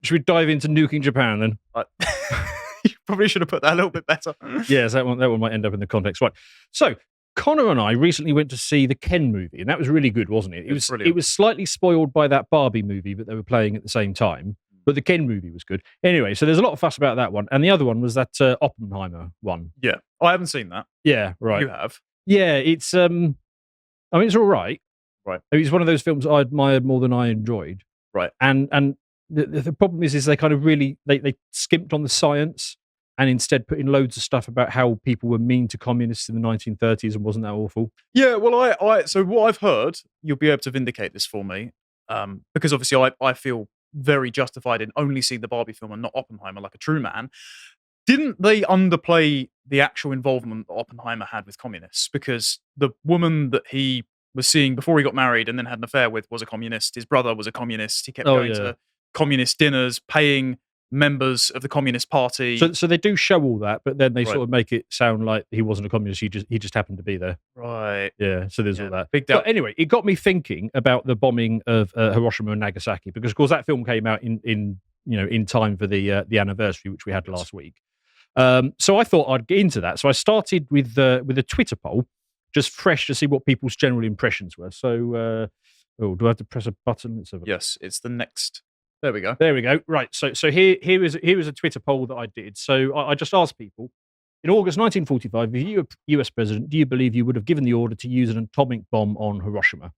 Should we dive into nuking Japan then? You probably should have put that a little bit better. Yes, that one might end up in the context. Right. So Connor and I recently went to see the Ken movie, and that was really good, wasn't it? It was slightly spoiled by that Barbie movie that they were playing at the same time, but the Ken movie was good. Anyway, so there's a lot of fuss about that one, and the other one was that Oppenheimer one. Yeah, I haven't seen that. Yeah, right. You have? Yeah, it's I mean, it's all right. Right. It's one of those films I admired more than I enjoyed. Right. And the problem is they kind of really they skimped on the science and instead put in loads of stuff about how people were mean to communists in the 1930s and wasn't that awful. Yeah, well, I so what I've heard, you'll be able to vindicate this for me, because obviously I feel very justified in only seeing the Barbie film and not Oppenheimer like a true man. Didn't they underplay the actual involvement that Oppenheimer had with communists? Because the woman that he was seeing before he got married and then had an affair with was a communist. His brother was a communist. He kept going to communist dinners, paying members of the Communist Party. So they do show all that, but then they sort of make it sound like he wasn't a communist. He just happened to be there. Right. Yeah. So there's all that. Big doubt. But anyway, it got me thinking about the bombing of Hiroshima and Nagasaki because, of course, that film came out in time for the anniversary, which we had last week. So I thought I'd get into that. So I started with a Twitter poll, just fresh to see what people's general impressions were. So, do I have to press a button? Let's have a Yes, it's the next. There we go. There we go. Right. So here is a Twitter poll that I did. So I just asked people, in August 1945, if you were US president, do you believe you would have given the order to use an atomic bomb on Hiroshima?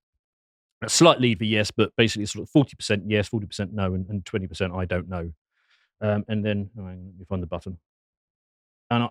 A slight lead for yes, but basically sort of 40% yes, 40% no, and 20% I don't know. And then, let me find the button. And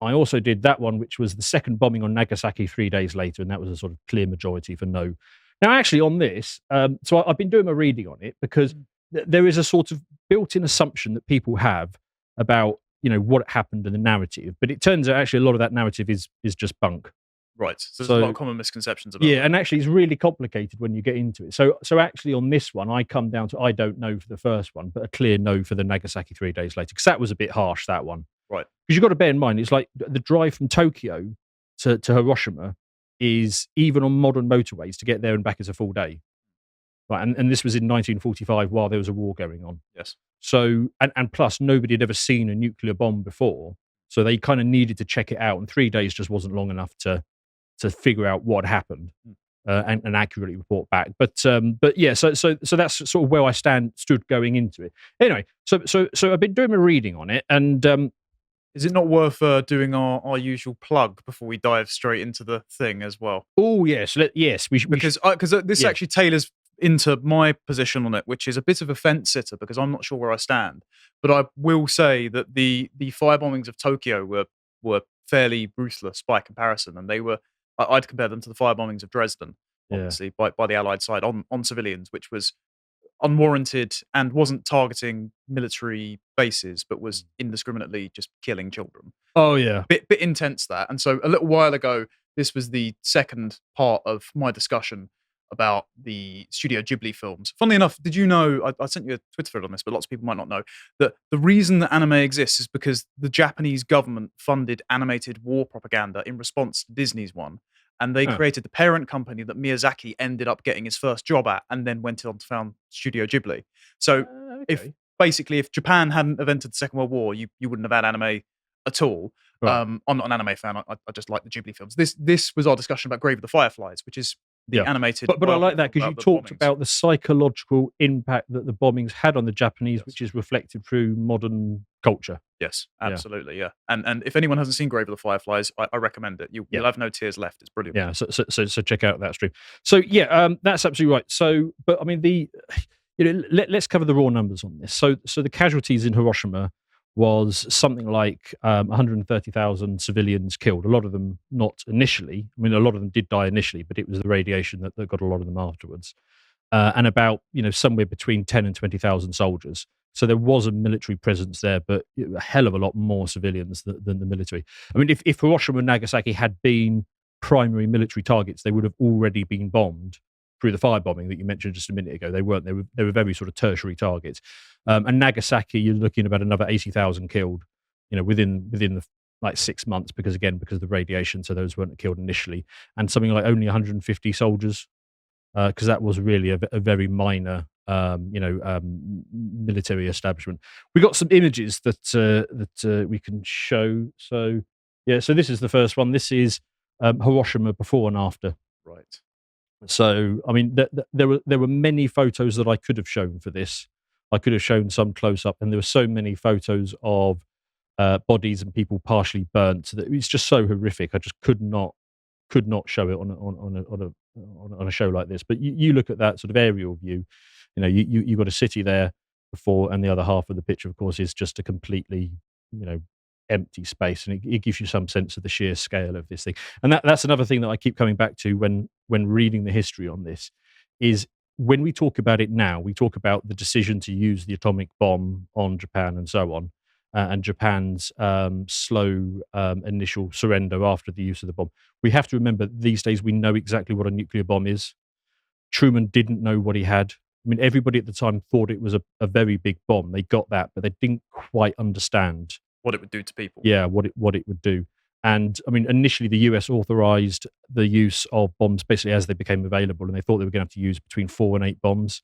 I also did that one, which was the second bombing on Nagasaki 3 days later, and that was a sort of clear majority for no. Now, actually, on this, so I've been doing my reading on it because there is a sort of built-in assumption that people have about what happened in the narrative, but it turns out actually a lot of that narrative is just bunk. Right. So there's a lot of common misconceptions about it. And actually it's really complicated when you get into it. So actually on this one, I come down to I don't know for the first one, but a clear no for the Nagasaki 3 days later, because that was a bit harsh, that one. Right. Because you've got to bear in mind, it's like the drive from Tokyo to Hiroshima is, even on modern motorways, to get there and back is a full day. Right. And this was in 1945 while there was a war going on. Yes. So, and plus nobody had ever seen a nuclear bomb before. So they kind of needed to check it out. And 3 days just wasn't long enough to figure out what happened and accurately report back. But yeah, so that's sort of where I stood going into it. Anyway, so I've been doing my reading on it, and is it not worth doing our usual plug before we dive straight into the thing as well? Oh yes, yes, because this actually tailors into my position on it, which is a bit of a fence sitter because I'm not sure where I stand. But I will say that the firebombings of Tokyo were fairly ruthless by comparison, and they were. I'd compare them to the firebombings of Dresden, obviously, by the Allied side on civilians, which was unwarranted and wasn't targeting military bases, but was indiscriminately just killing children. Oh, yeah. Bit intense, that. And so a little while ago, this was the second part of my discussion about the Studio Ghibli films. Funnily enough, did you know, I sent you a Twitter thread on this, but lots of people might not know, that the reason that anime exists is because the Japanese government funded animated war propaganda in response to Disney's one. And they created the parent company that Miyazaki ended up getting his first job at and then went on to found Studio Ghibli. So if Japan hadn't entered the Second World War, you wouldn't have had anime at all. Right. I'm not an anime fan. I just like the Ghibli films. This was our discussion about Grave of the Fireflies, which is the animated. But I like that because you talked about the psychological impact that the bombings had on the Japanese, which is reflected through modern culture. Yes, absolutely, yeah. And if anyone hasn't seen Grave of the Fireflies, I recommend it. You'll have no tears left. It's brilliant. Yeah, so check out that stream. So yeah, that's absolutely right. So, but I mean, let's cover the raw numbers on this. So the casualties in Hiroshima was something like 130,000 civilians killed. A lot of them not initially. I mean, a lot of them did die initially, but it was the radiation that got a lot of them afterwards. And about somewhere between 10 and 20,000 soldiers. So there was a military presence there, but a hell of a lot more civilians than the military. I mean, if Hiroshima and Nagasaki had been primary military targets, they would have already been bombed through the firebombing that you mentioned just a minute ago. They weren't. They were very sort of tertiary targets. And Nagasaki, you're looking at about another 80,000 killed, within the like 6 months, because of the radiation. So those weren't killed initially, and something like only 150 soldiers, because that was really a very minor military establishment. We got some images that we can show. So yeah, so this is the first one. This is Hiroshima before and after. Right. So I mean, there were many photos that I could have shown for this. I could have shown some close up, and there were so many photos of bodies and people partially burnt that it's just so horrific. I just could not show it on a show like this. But you look at that sort of aerial view, you got a city there before, and the other half of the picture, of course, is just a completely empty space, and it gives you some sense of the sheer scale of this thing. And that's another thing that I keep coming back to when reading the history on this is when we talk about it now, we talk about the decision to use the atomic bomb on Japan and so on, and Japan's slow initial surrender after the use of the bomb. We have to remember these days we know exactly what a nuclear bomb is. Truman didn't know what he had. I mean, everybody at the time thought it was a very big bomb. They got that, but they didn't quite understand what it would do to people. Yeah, what it would do. And I mean, initially the US authorized the use of bombs basically as they became available, and they thought they were going to have to use between 4 and 8 bombs.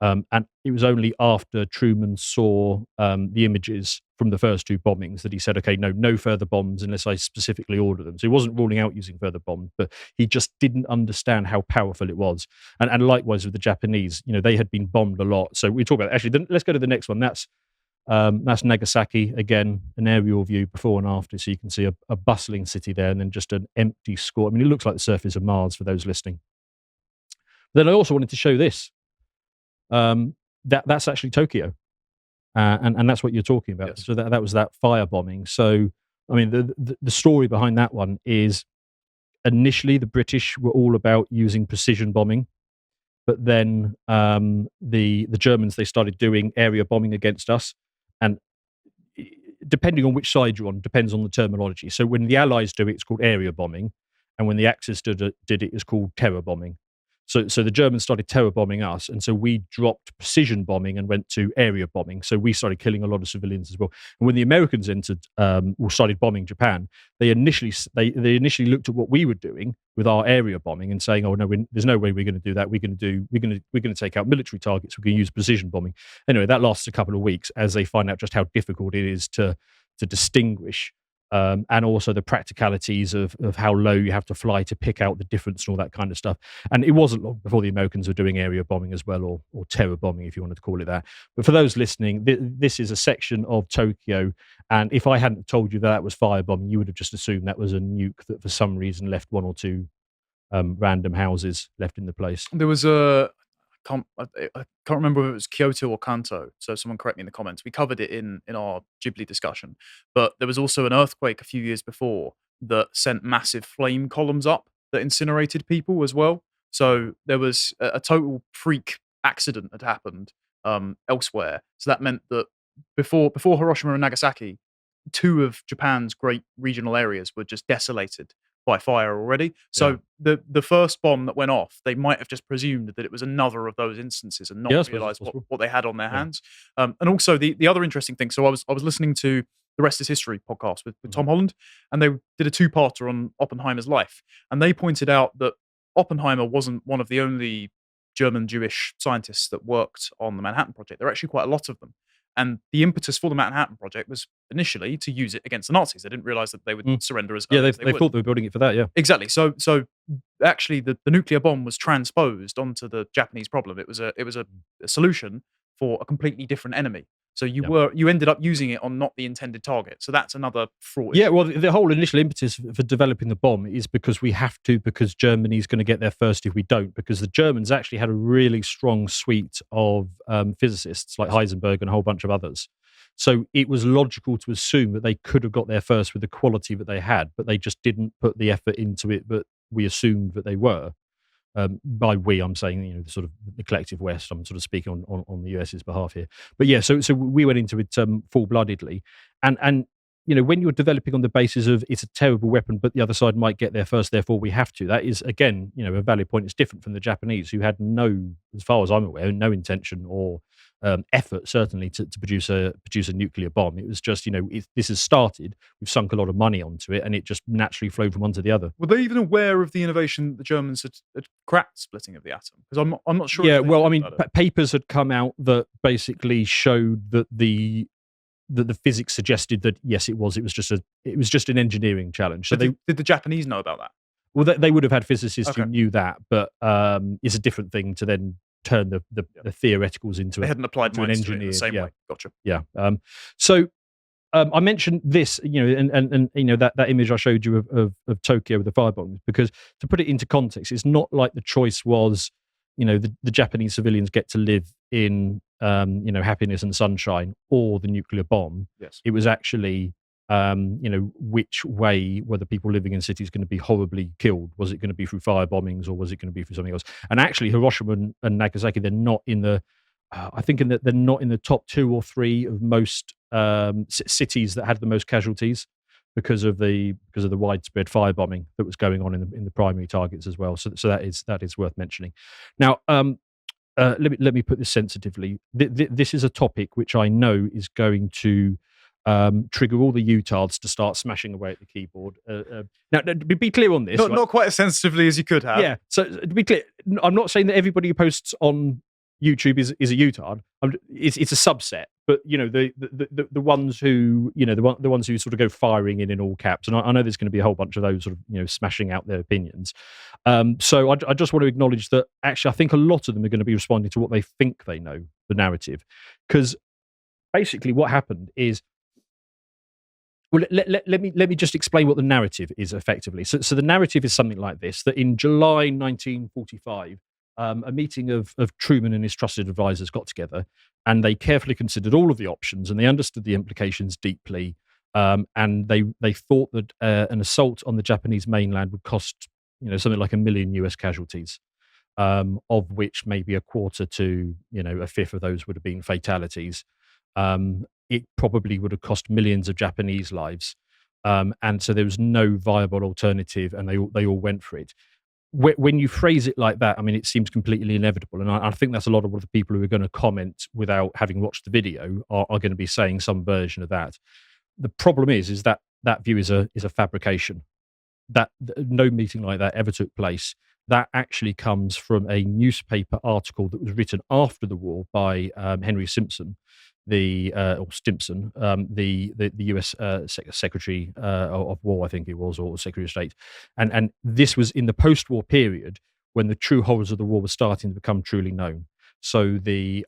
And it was only after Truman saw the images from the first 2 bombings that he said, okay, no further bombs unless I specifically order them. So he wasn't ruling out using further bombs, but he just didn't understand how powerful it was. And likewise with the Japanese, they had been bombed a lot. So we talk about, actually, let's go to the next one. That's Nagasaki, again, an aerial view before and after. So you can see a bustling city there and then just an empty score. I mean, it looks like the surface of Mars for those listening. Then I also wanted to show this. That's actually Tokyo, and that's what you're talking about. Yes. So that was that firebombing. So I mean, the story behind that one is initially the British were all about using precision bombing, but then the Germans, they started doing area bombing against us, and depending on which side you're on, depends on the terminology. So when the Allies do it, it's called area bombing, and when the Axis did it, it's called terror bombing. So the Germans started terror bombing us, and so we dropped precision bombing and went to area bombing. So we started killing a lot of civilians as well. And when the Americans entered or started bombing Japan, they initially looked at what we were doing with our area bombing and saying, "Oh no, there's no way we're going to do that. We're going to take out military targets. We're going to use precision bombing." Anyway, that lasts a couple of weeks as they find out just how difficult it is to distinguish. And also the practicalities of how low you have to fly to pick out the difference and all that kind of stuff. And it wasn't long before the Americans were doing area bombing as well, or terror bombing, if you wanted to call it that. But for those listening, this is a section of Tokyo. And if I hadn't told you that was firebombing, you would have just assumed that was a nuke that for some reason left 1 or 2 random houses left in the place. There was I can't remember if it was Kyoto or Kanto, so someone correct me in the comments. We covered it in our Ghibli discussion, but there was also an earthquake a few years before that sent massive flame columns up that incinerated people as well. So there was a total freak accident had happened elsewhere. So that meant that before Hiroshima and Nagasaki, 2 of Japan's great regional areas were just desolated by fire already. So the first bomb that went off, they might have just presumed that it was another of those instances and not realized what they had on their hands. And also the other interesting thing, so I was listening to the Rest is History podcast with Tom Holland, and they did a 2-parter on Oppenheimer's life. And they pointed out that Oppenheimer wasn't one of the only German Jewish scientists that worked on the Manhattan Project. There are actually quite a lot of them. And the impetus for the Manhattan Project was initially to use it against the Nazis. They didn't realize that they would surrender as they thought they were building it for that. Yeah, exactly. So actually, the nuclear bomb was transposed onto the Japanese problem. It was a solution for a completely different enemy. So you ended up using it on not the intended target. So that's another fraud. Yeah, well, the whole initial impetus for developing the bomb is because we have to, because Germany's going to get there first if we don't, because the Germans actually had a really strong suite of physicists like Heisenberg and a whole bunch of others. So it was logical to assume that they could have got there first with the quality that they had, but they just didn't put the effort into it that we assumed that they were. By we, I'm saying, the sort of the collective West. I'm sort of speaking on the US's behalf here. But yeah, so we went into it full-bloodedly, and when you're developing on the basis of it's a terrible weapon, but the other side might get there first, therefore we have to. That is again, a valid point. It's different from the Japanese, who had no, as far as I'm aware, no intention or effort, certainly, to produce a nuclear bomb. It was just, this has started. We've sunk a lot of money onto it, and it just naturally flowed from one to the other. Were they even aware of the innovation that the Germans had cracked splitting of the atom? Because I'm not sure. Yeah, if they well, knew I mean, about it. papers had come out that basically showed that the physics suggested that yes, it was just an engineering challenge. So did the Japanese know about that? well, they would have had physicists Okay. who knew that, but it's a different thing to then turn the theoreticals into They hadn't applied an minds to it in engineer. the same Yeah, way. Gotcha. yeah. So I mentioned this, and that image I showed you of Tokyo with the firebombs, because to put it into context, it's not like the choice was, the Japanese civilians get to live in, happiness and sunshine, or the nuclear bomb. Yes. It was actually, which way were the people living in cities going to be horribly killed? Was it going to be through fire bombings, or was it going to be through something else? And actually, Hiroshima and Nagasaki, they're not in the I think they're not in the top 2 or 3 of most cities that had the most casualties because of the widespread firebombing that was going on in the primary targets as well. So that is worth mentioning. Now, let me put this sensitively. This is a topic which I know is going to trigger all the utards to start smashing away at the keyboard. Now, to be clear on this, Not quite as sensitively as you could have. yeah. So to be clear, I'm not saying that everybody who posts on YouTube is a utard. It's a subset, but the ones who the ones who sort of go firing in all caps, and I know there's going to be a whole bunch of those sort of smashing out their opinions. So I just want to acknowledge that actually I think a lot of them are going to be responding to what they think they know, the narrative, because basically what happened is. Well, let me just explain what the narrative is effectively. So the narrative is something like this: that in July 1945, a meeting of Truman and his trusted advisors got together, and they carefully considered all of the options, and they understood the implications deeply. And they thought that an assault on the Japanese mainland would cost something like 1 million US casualties, of which maybe a quarter to a fifth of those would have been fatalities. It probably would have cost millions of Japanese lives, and so there was no viable alternative, and they all went for it. When you phrase it like that, I mean, it seems completely inevitable, and I think that's a lot of what the people who are going to comment without having watched the video are going to be saying some version of that. The problem is that view is a fabrication. That no meeting like that ever took place. That actually comes from a newspaper article that was written after the war by Henry Simpson, or Stimson, the U.S. Secretary of War, I think it was, or Secretary of State, and this was in the post-war period when the true horrors of the war were starting to become truly known. So the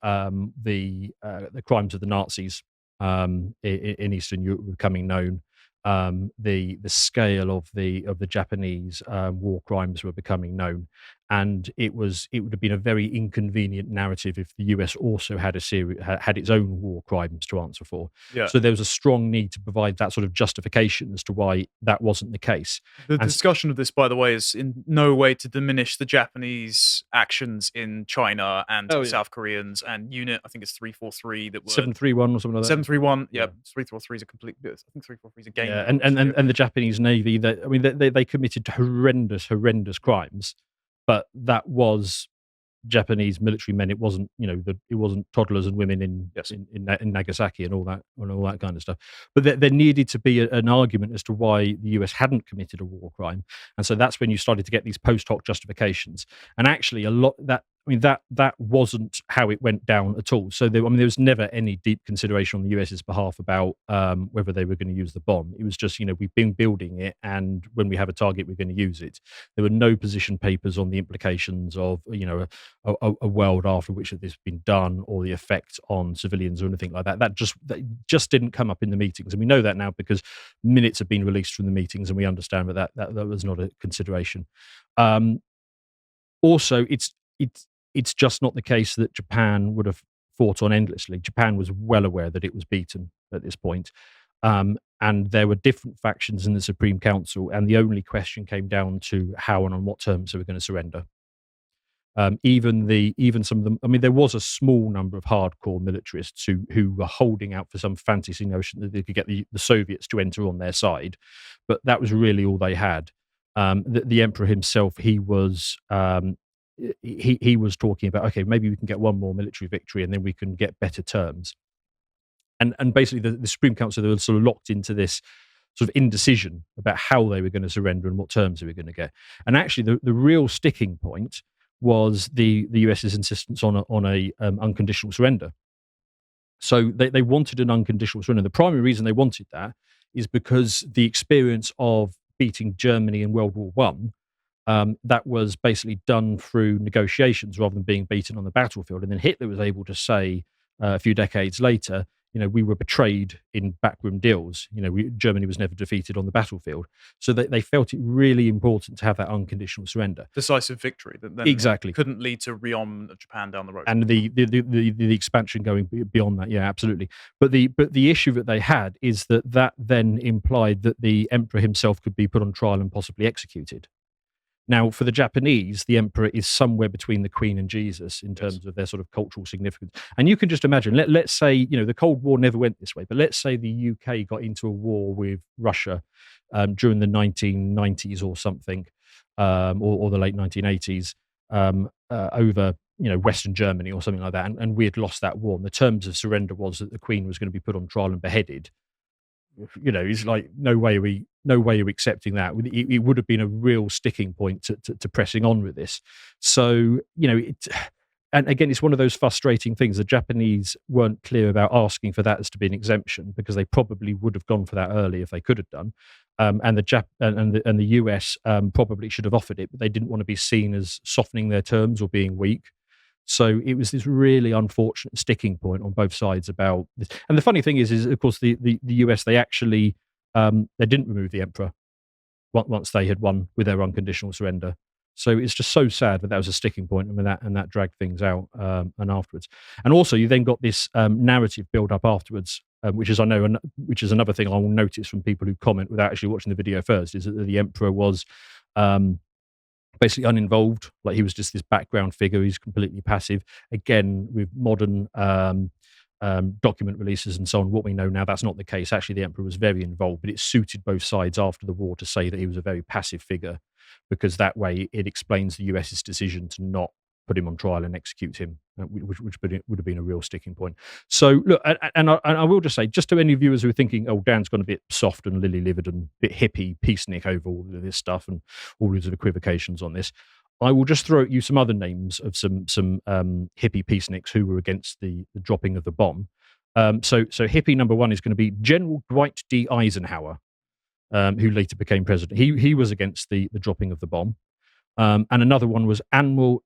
crimes of the Nazis in Eastern Europe were becoming known. The scale of the Japanese war crimes were becoming known, and it would have been a very inconvenient narrative if the US also had had its own war crimes to answer for. Yeah. So there was a strong need to provide that sort of justification as to why that wasn't the case. The discussion of this, by the way, is in no way to diminish the Japanese actions in China and South Koreans and Unit. I think it's 343 that were 731 or something like that. 731. Yeah, 343 is a complete. I think 343 is a game. Yeah, and the Japanese Navy. They committed horrendous crimes, but that was Japanese military men. It wasn't it wasn't toddlers and women in Nagasaki and all that kind of stuff. But there needed to be an argument as to why the US hadn't committed a war crime, and so that's when you started to get these post hoc justifications. And actually, that wasn't how it went down at all. So there was never any deep consideration on the US's behalf about whether they were going to use the bomb. It was just we've been building it, and when we have a target, we're going to use it. There were no position papers on the implications of a world after which this has been done, or the effect on civilians or anything like that. That just didn't come up in the meetings, and we know that now because minutes have been released from the meetings, and we understand that was not a consideration. Also, it's just not the case that Japan would have fought on endlessly. Japan was well aware that it was beaten at this point. And there were different factions in the Supreme Council, and the only question came down to how and on what terms they were going to surrender. Even some of them, there was a small number of hardcore militarists who were holding out for some fantasy notion that they could get the Soviets to enter on their side, but that was really all they had. The emperor himself, he was he was talking about, okay, maybe we can get one more military victory and then we can get better terms. And basically the Supreme Council, they were sort of locked into this sort of indecision about how they were going to surrender and what terms they were going to get. And actually, the real sticking point was the US's insistence on a unconditional surrender. So they wanted an unconditional surrender. The primary reason they wanted that is because the experience of beating Germany in World War One, that was basically done through negotiations rather than being beaten on the battlefield. And then Hitler was able to say a few decades later, we were betrayed in backroom deals. Germany was never defeated on the battlefield. So they felt it really important to have that unconditional surrender. Decisive victory that then exactly couldn't lead to rearmament of Japan down the road. And the expansion going beyond that. Yeah, absolutely. But the issue that they had is that then implied that the emperor himself could be put on trial and possibly executed. Now, for the Japanese, the emperor is somewhere between the Queen and Jesus in terms of their sort of cultural significance. And you can just imagine, let's say, the Cold War never went this way, but let's say the UK got into a war with Russia during the 1990s or something, or the late 1980s, over Western Germany or something like that, and we had lost that war. And the terms of surrender was that the Queen was going to be put on trial and beheaded. It's like no way are we accepting that. It would have been a real sticking point to pressing on with this. So and again, it's one of those frustrating things. The Japanese weren't clear about asking for that as to be an exemption, because they probably would have gone for that early if they could have done. And the US probably should have offered it, but they didn't want to be seen as softening their terms or being weak. So it was this really unfortunate sticking point on both sides about this. And the funny thing is of course the US, they actually they didn't remove the emperor once they had won with their unconditional surrender. So it's just so sad that was a sticking point, and that dragged things out and afterwards. And also you then got this narrative build up afterwards, which is another thing I will notice from people who comment without actually watching the video first, is that the emperor was basically uninvolved, like he was just this background figure. He's completely passive. Again, with modern document releases and so on, what we know now, that's not the case. Actually, the emperor was very involved, but it suited both sides after the war to say that he was a very passive figure, because that way it explains the US's decision to not put him on trial and execute him, which would have been a real sticking point. So look, and I will just say, just to any viewers who are thinking, oh, Dan's gone a bit soft and lily-livered and a bit hippie, peacenik over all of this stuff and all these equivocations on this, I will just throw at you some other names of some hippie peaceniks who were against the dropping of the bomb. So hippie number one is going to be General Dwight D. Eisenhower, who later became president. He was against the dropping of the bomb. And another one was Admiral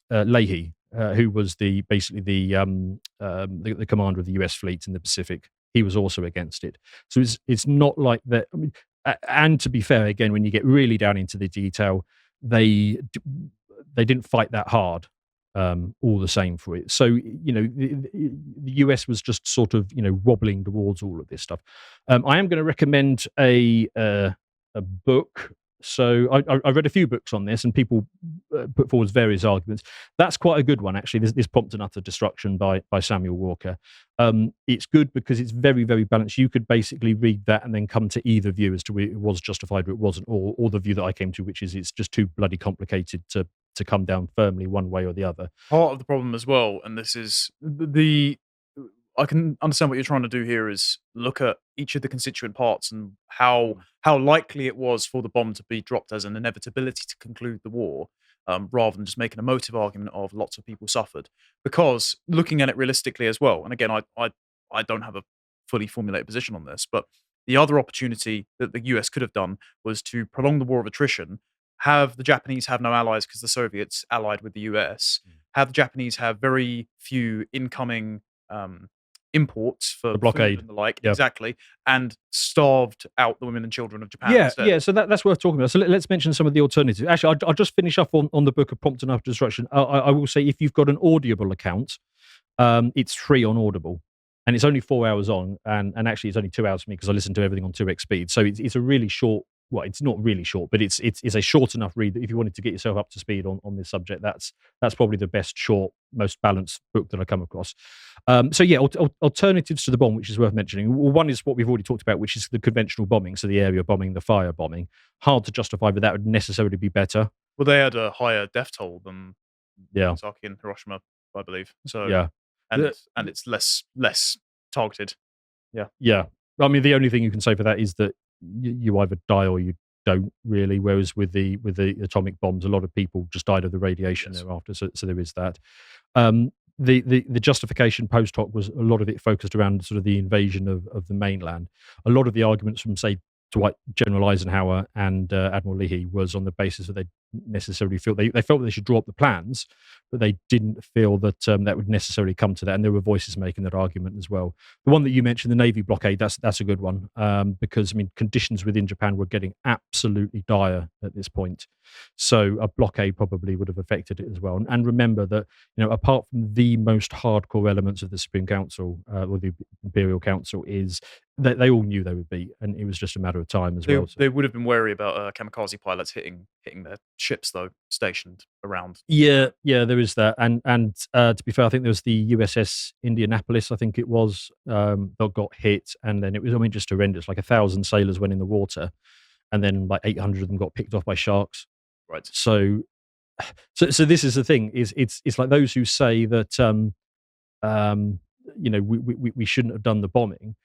Leahy, who was basically the commander of the US fleet in the Pacific. He was also against it. So it's not like that. I mean, and to be fair, again, when you get really down into the detail, they didn't fight that hard all the same for it. So the US was just sort of wobbling towards all of this stuff. I am going to recommend a book. So I read a few books on this, and people put forward various arguments. That's quite a good one, actually. This Prompt and Utter Destruction by Samuel Walker. It's good because it's very, very balanced. You could basically read that and then come to either view as to whether it was justified or it wasn't, or the view that I came to, which is it's just too bloody complicated to come down firmly one way or the other. Part of the problem as well, and this is I can understand what you're trying to do here, is look at each of the constituent parts and how likely it was for the bomb to be dropped as an inevitability to conclude the war, rather than just making a motive argument of lots of people suffered. Because looking at it realistically as well, and again, I don't have a fully formulated position on this, but the other opportunity that the US could have done was to prolong the war of attrition, have the Japanese have no allies because the Soviets allied with the US, have the Japanese have very few incoming imports for the blockade and the like, yep. Exactly, and starved out the women and children of Japan. Yeah. So that's worth talking about. So let's mention some of the alternatives. Actually, I'll just finish up on the book of Prompt and Utter Destruction. I will say, if you've got an Audible account, it's free on Audible, and it's only 4 hours on, and actually it's only 2 hours for me because I listen to everything on 2x speed. So it's a really short. Well, it's not really short, but it's a short enough read that if you wanted to get yourself up to speed on this subject, that's probably the best, short, most balanced book that I come across. So yeah, alternatives to the bomb, which is worth mentioning. Well, one is what we've already talked about, which is the conventional bombing, so the area bombing, the fire bombing. Hard to justify, but that would necessarily be better. Well, they had a higher death toll than Yeah, Nagasaki and Hiroshima, I believe. So, yeah. and The- it's less targeted. Yeah. Yeah. I mean, the only thing you can say for that is that you either die or you don't really. Whereas with the atomic bombs, a lot of people just died of the radiation Yes. thereafter. So there is that. Um, the justification post hoc was a lot of it focused around sort of the invasion of the mainland. A lot of the arguments from say Dwight General Eisenhower and Admiral Leahy was on the basis that they necessarily feel they felt that they should draw up the plans, but they didn't feel that that would necessarily come to that. And there were voices making that argument as well. The one that you mentioned, the Navy blockade, that's a good one, because I mean conditions within Japan were getting absolutely dire at this point. So a blockade probably would have affected it as well. And remember that apart from the most hardcore elements of the Supreme Council or the Imperial Council, is that they all knew they would beat, and it was just a matter of time as well. So. They would have been wary about kamikaze pilots hitting their ships though stationed around. Yeah, there is that, and to be fair, I think there was the USS Indianapolis. I think it was that got hit, and then it was just horrendous. Like 1,000 sailors went in the water, and then like 800 of them got picked off by sharks. Right. So this is the thing: is it's like those who say that we shouldn't have done the bombing.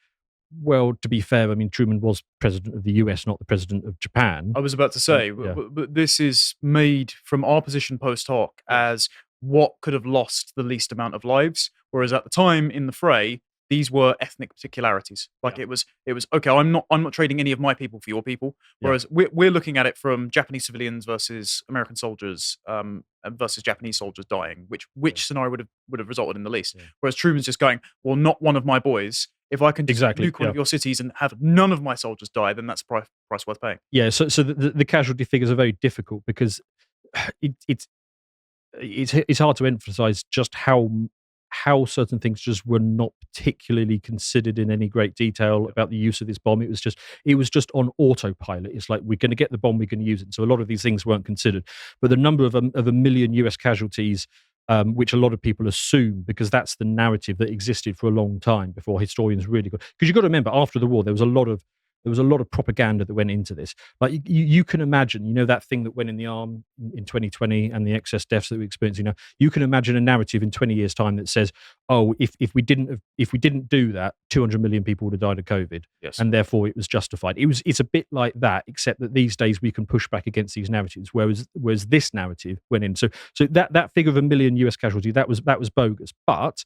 Well, to be fair, I mean Truman was president of the US, not the president of Japan. I was about to say, Yeah. but this is made from our position post hoc as what could have lost the least amount of lives, whereas at the time in the fray, these were ethnic particularities. Like Yeah. it was okay. I'm not trading any of my people for your people. Whereas we're looking at it from Japanese civilians versus American soldiers, and versus Japanese soldiers dying. Which scenario would have resulted in the least? Yeah. Whereas Truman's just going, well, not one of my boys. If I can just Exactly, nuke one of your cities and have none of my soldiers die, then that's a price worth paying. Yeah, so the casualty figures are very difficult because it's hard to emphasize just how certain things just were not particularly considered in any great detail about the use of this bomb. It was just on autopilot. It's like, we're going to get the bomb, we're going to use it. So a lot of these things weren't considered, but the number of a million US casualties, which a lot of people assume, because that's the narrative that existed for a long time before historians really got. Because you've got to remember, after the war, there was a lot of propaganda that went into this. Like you can imagine, that thing that went in the arm in 2020 and the excess deaths that we experienced. You can imagine a narrative in 20 years' time that says, "Oh, if we didn't do that, 200 million people would have died of COVID, Yes. and therefore it was justified." It's a bit like that, except that these days we can push back against these narratives, whereas this narrative went in. So that figure of a million US casualty, that was bogus, but.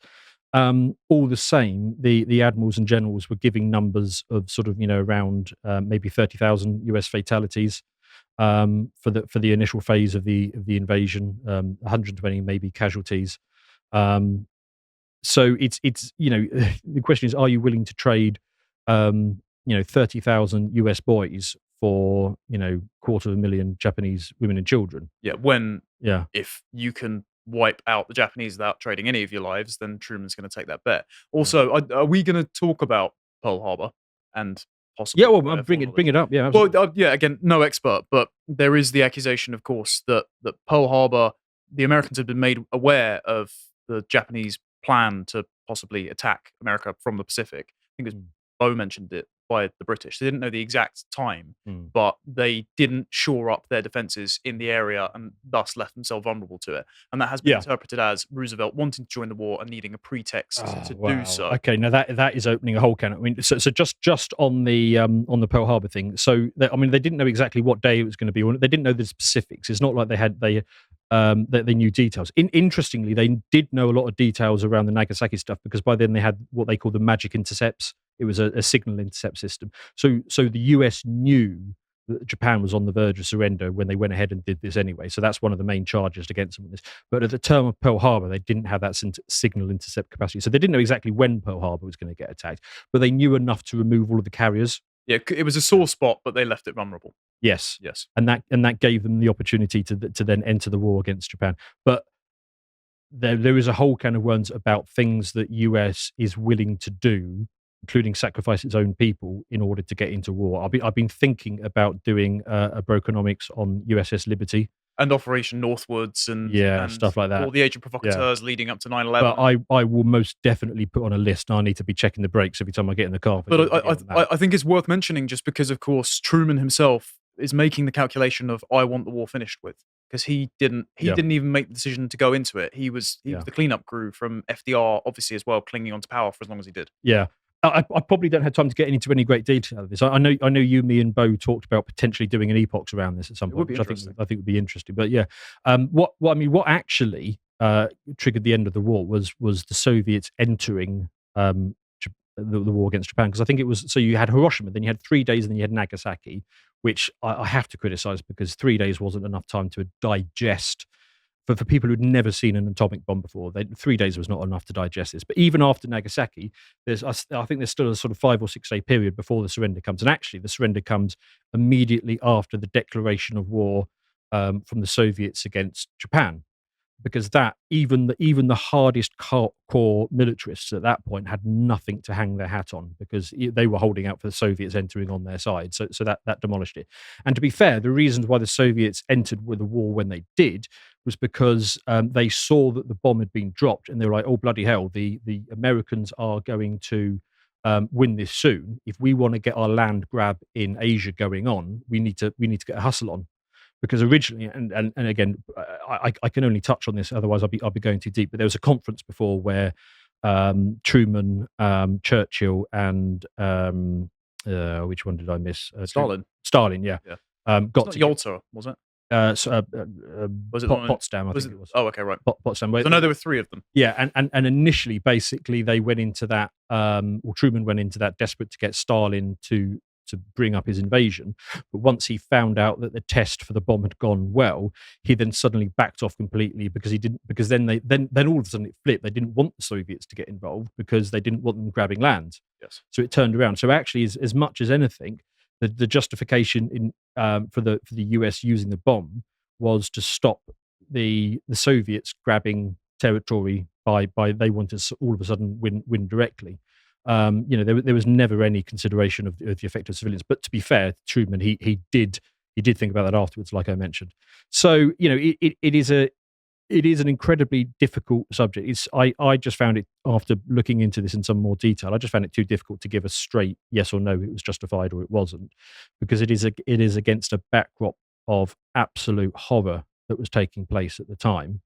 All the same, the admirals and generals were giving numbers of sort of around maybe 30,000 US fatalities for the initial phase of the invasion, 120 maybe casualties. So it's the question is, are you willing to trade 30,000 US boys for 250,000 Japanese women and children? Yeah. If you can wipe out the Japanese without trading any of your lives, then Truman's going to take that bet. Also, are we going to talk about Pearl Harbor and possibly? Yeah, well, bring it up. Yeah, absolutely. Well, again, no expert, but there is the accusation, of course, that Pearl Harbor, the Americans had been made aware of the Japanese plan to possibly attack America from the Pacific. I think it was Bo mentioned it, by the British. They didn't know the exact time, but they didn't shore up their defenses in the area and thus left themselves vulnerable to it. And that has been interpreted as Roosevelt wanting to join the war and needing a pretext to do so. Okay, now that is opening a whole can. I mean, so just on the Pearl Harbor thing. So they didn't know exactly what day it was going to be. They didn't know the specifics. It's not like they knew details. Interestingly, they did know a lot of details around the Nagasaki stuff, because by then they had what they call the magic intercepts. It was a signal intercept system. So the US knew that Japan was on the verge of surrender when they went ahead and did this anyway. So that's one of the main charges against them on this. But at the time of Pearl Harbor, they didn't have that signal intercept capacity. So they didn't know exactly when Pearl Harbor was going to get attacked, but they knew enough to remove all of the carriers. Yeah, it was a sore spot, but they left it vulnerable. Yes. Yes. And that gave them the opportunity to then enter the war against Japan. But there is a whole can of worms about things that US is willing to do, including sacrifice its own people in order to get into war. I've been thinking about doing a Broconomics on USS Liberty. And Operation Northwoods and stuff like that. All the agent provocateurs leading up to 9/11. But I will most definitely put on a list. I need to be checking the brakes every time I get in the car. But I think it's worth mentioning, just because, of course, Truman himself is making the calculation of, I want the war finished with. because he didn't Yeah. even make the decision to go into it. He was Yeah. the cleanup crew from FDR, obviously as well, clinging onto power for as long as he did. Yeah. I probably don't have time to get into any great detail of this. I know you, me, and Bo talked about potentially doing an epochs around this at some It point, would be which interesting. I think would be interesting. But yeah, what actually triggered the end of the war was the Soviets entering the war against Japan, because I think it was, so you had Hiroshima, then you had 3 days, and then you had Nagasaki, which I have to criticize, because 3 days wasn't enough time to digest. For people who'd never seen an atomic bomb before, 3 days was not enough to digest this. But even after Nagasaki, I think there's still a sort of 5 or 6 day period before the surrender comes. And actually, the surrender comes immediately after the declaration of war from the Soviets against Japan, because that even the hardest core militarists at that point had nothing to hang their hat on, because they were holding out for the Soviets entering on their side. So that demolished it. And to be fair, the reasons why the Soviets entered with the war when they did was because they saw that the bomb had been dropped, and they were like, "Oh bloody hell! The Americans are going to win this soon. If we want to get our land grab in Asia going on, we need to get a hustle on." Because originally, and again, I can only touch on this, otherwise I'll be going too deep. But there was a conference before where Truman, Churchill, and which one did I miss? Stalin. Stalin, yeah. Got It's to not Yalta, was it? was Was it the one- Potsdam? I Was think it? it was. Oh, okay, right. Potsdam. So I know there were 3 of them. Yeah, and initially, basically, they went into that. Well, Truman went into that desperate to get Stalin to bring up his invasion. But once he found out that the test for the bomb had gone well, he then suddenly backed off completely, because he didn't. Because then all of a sudden it flipped. They didn't want the Soviets to get involved, because they didn't want them grabbing land. Yes. So it turned around. So actually, as much as anything, the justification for the US using the bomb was to stop the Soviets grabbing territory by they wanted to all of a sudden win directly. There was never any consideration of the effect of civilians. But to be fair, Truman, he did think about that afterwards, like I mentioned. So it is an incredibly difficult subject. I just found it, after looking into this in some more detail, I just found it too difficult to give a straight yes or no, it was justified or it wasn't, because it is against a backdrop of absolute horror that was taking place at the time.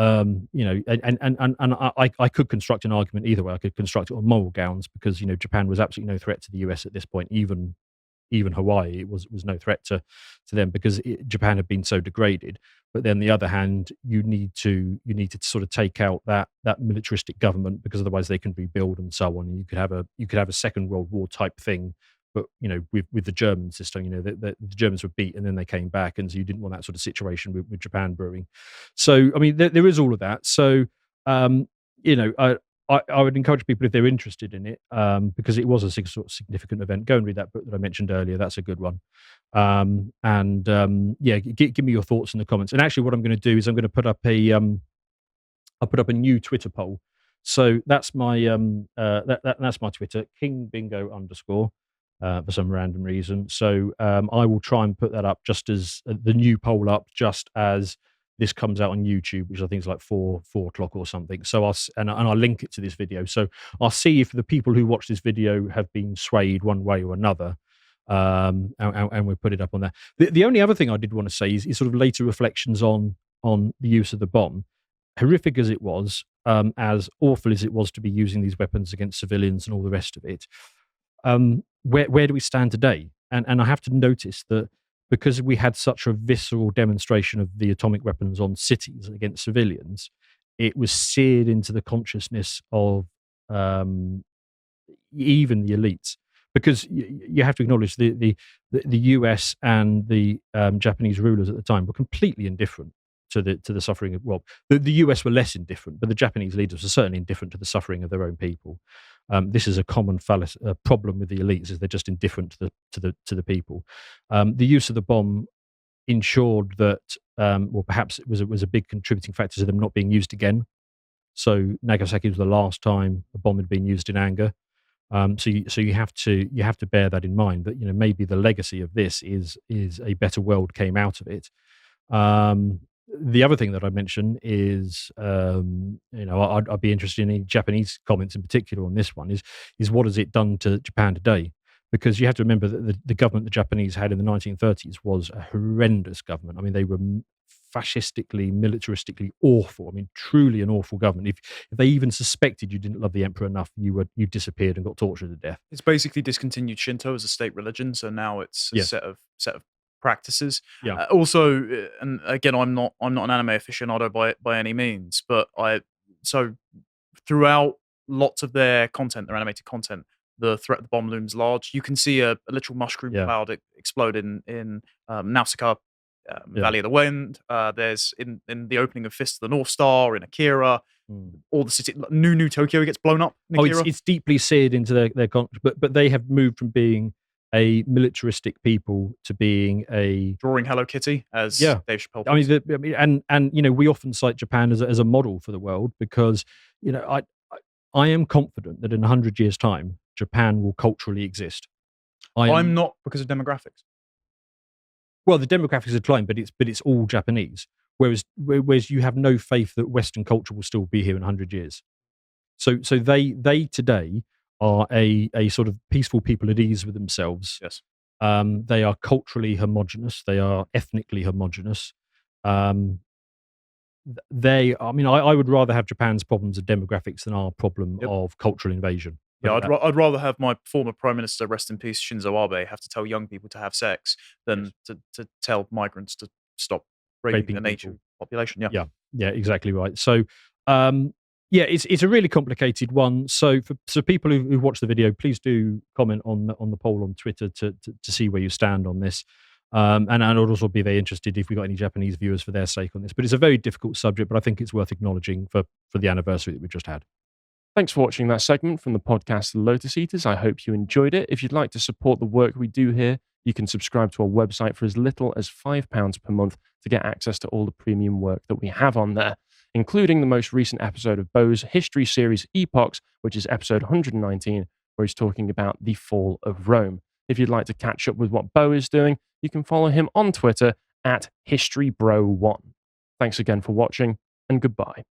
And I could construct an argument either way. I could construct it on moral grounds, because Japan was absolutely no threat to the US at this point. Even Hawaii, it was no threat to them, because Japan had been so degraded. But then, the other hand, you need to sort of take out that militaristic government, because otherwise they can rebuild and so on. And you could have a Second World War type thing. But with the Germans this time, the Germans were beat and then they came back, and so you didn't want that sort of situation with Japan brewing. So I mean, there is all of that. So I would encourage people, if they're interested in it, because it was a sort of significant event, go and read that book that I mentioned earlier. That's a good one. Give me your thoughts in the comments. And actually, what I'm going to do is I'm going to put up a new Twitter poll. So that's my that's my Twitter, KingBingo_. For some random reason. So I will try and put that up just as the new poll up, just as this comes out on YouTube, which I think is like 4 o'clock or something. So I'll link it to this video. So I'll see if the people who watch this video have been swayed one way or another. And we'll put it up on there. The only other thing I did want to say is sort of later reflections on the use of the bomb. Horrific as it was, as awful as it was to be using these weapons against civilians and all the rest of it. Where do we stand today? And I have to notice that, because we had such a visceral demonstration of the atomic weapons on cities against civilians, it was seared into the consciousness of even the elites. Because you have to acknowledge the US and the Japanese rulers at the time were completely indifferent to the suffering of, well, the US were less indifferent, but the Japanese leaders were certainly indifferent to the suffering of their own people. This is a common problem with the elites, is they're just indifferent to the people. The use of the bomb ensured that, perhaps it was a big contributing factor to them not being used again. So Nagasaki was the last time a bomb had been used in anger. So you have to bear that in mind, that maybe the legacy of this is a better world came out of it. The other thing that I mentioned is, I'd be interested in any Japanese comments in particular on this one, is what has it done to Japan today? Because you have to remember that the government the Japanese had in the 1930s was a horrendous government. I mean, they were fascistically, militaristically awful. I mean, truly an awful government. If they even suspected you didn't love the emperor enough, you disappeared and got tortured to death. It's basically discontinued Shinto as a state religion, so now it's a Yes. set of practices. Yeah. Also, and again, I'm not an anime aficionado by any means, but so throughout lots of their content, their animated content, the threat of the bomb looms large. You can see a literal mushroom Yeah. cloud explode in Nausicaa, Yeah. Valley of the Wind. There's in the opening of Fist of the North Star in Akira. All the city, New Tokyo gets blown up. In Akira. It's deeply seared into their but they have moved from being a militaristic people to being a drawing Hello Kitty as Yeah. Dave Chappelle. I mean, and you know, we often cite Japan as a model for the world because, you know, I am confident that in 100 years' time, Japan will culturally exist. I'm not, because of demographics. Well, the demographics are declining, but it's all Japanese. Whereas you have no faith that Western culture will still be here in 100 years. So they today are a sort of peaceful people at ease with themselves. Yes. They are culturally homogenous. They are ethnically homogenous. I mean, I would rather have Japan's problems of demographics than our problem of cultural invasion. Yeah, I'd rather have my former Prime Minister, rest in peace, Shinzo Abe, have to tell young people to have sex than to tell migrants to stop raping the native population. Yeah. Yeah, exactly right. So, it's a really complicated one. So for people who watch the video, please do comment on the poll on Twitter to see where you stand on this. And I'd also be very interested if we got any Japanese viewers for their sake on this. But it's a very difficult subject, but I think it's worth acknowledging for the anniversary that we just had. Thanks for watching that segment from the podcast The Lotus Eaters. I hope you enjoyed it. If you'd like to support the work we do here, you can subscribe to our website for as little as £5 per month to get access to all the premium work that we have on there, including the most recent episode of Bo's history series Epochs, which is episode 119, where he's talking about the fall of Rome. If you'd like to catch up with what Bo is doing, you can follow him on Twitter at HistoryBro1. Thanks again for watching, and goodbye.